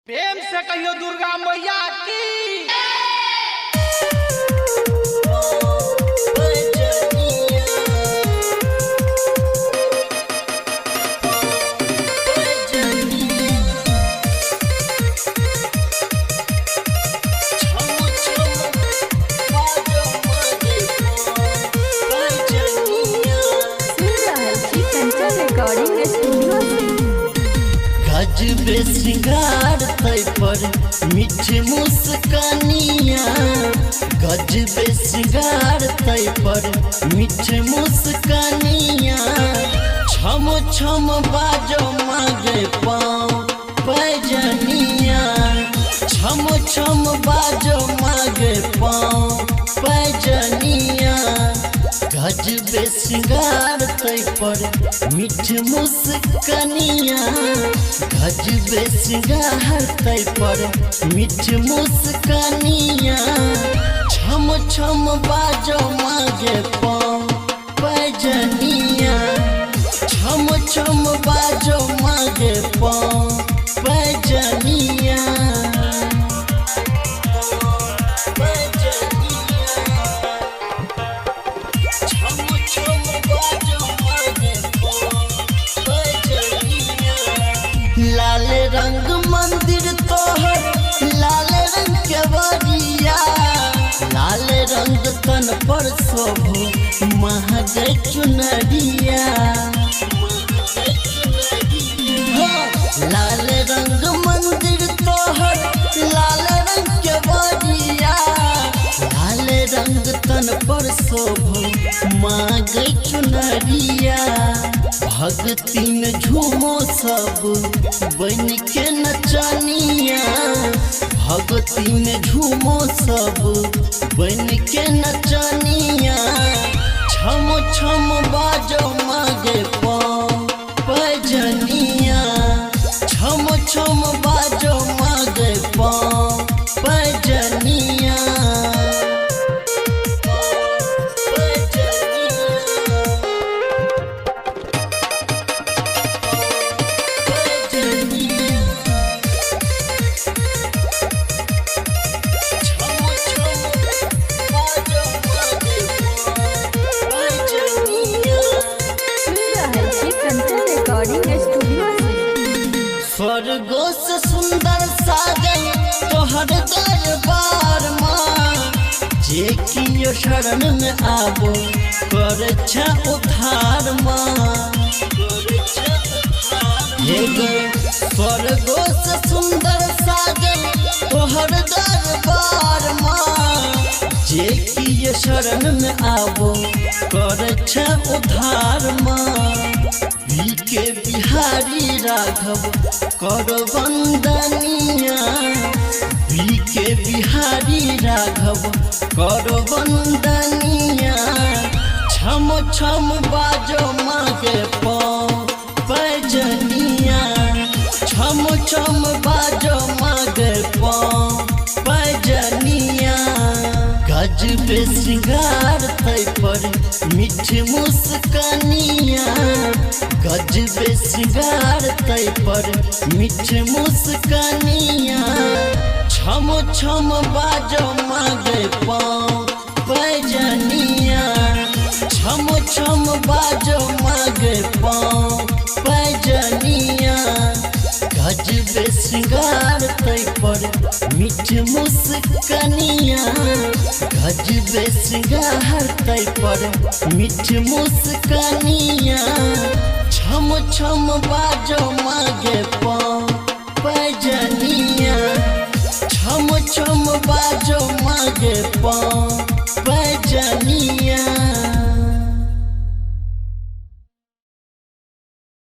प्रेम से कहियो दुर्गा मैया की। गजबे श्रृंगार तै पर मीठी मुस्कानिया, गजबे श्रृंगार तै पर मीठी मुस्कानिया। छम छम बाजो मागे पाँव पैजनिया, छम छम बाजो मागे पाँव पैजनिया। गजबे श्रृंगार तै पर मीठी मुस्कानिया, गजबे श्रृंगार तै पर मीठी मुस्कानिया। छम छम बाजो मागे पाँव पैजनिया, छम छम बाजो मागे पाँव पैजनिया। लाल रंग मंदिर तोहर, लाल रंग के बरिया, लाल रंग तन पर शोभो महगे चुनरिया। लाल रंग मंदिर तोहर, लाल रंग के बरिया, लाल रंग तन पर शोभो महगे चुनरिया। भक्ति में झूमो सब बन के नचनिया, भक्ति में झूमो सब बन के नचनिया। छम छम बाजो मागे पाँव पैजनिया, छम छम बाजो मागे पाँव पैजनिया। स्वर्गो से सुंदर साजन तोहर दरबार माँ, जे कियो शरण में आबो कर छ उद्धार माँ। स्वर्गो से सुंदर साजन तोहर दरबार माँ, जे कियो शरण में आबो कर छ उद्धार माँ। के बिहारी राघव कर वंदनिया, के बिहारी राघव कर वंदनिया। छम छम बाजो मागे पाँव पैजनिया, छम छम बाजो मागे पाँव पैजनिया। गजबे श्रृंगार तै पर मीठी मुस्कानिया, गजबे श्रृंगार तै पर मीठी मुस्कानिया। छम छम बाजो मागे पाँव पैजनिया, छम छम बाजो मागे पाँव पैजनिया। गजबे श्रृंगार तै पर मीठी मुस्कानिया, गजबे श्रृंगार तै पर मीठी मुस्कानिया। छम छम बाजो मागे पाँव पैजनिया, छम छम बाजो मागे पाँव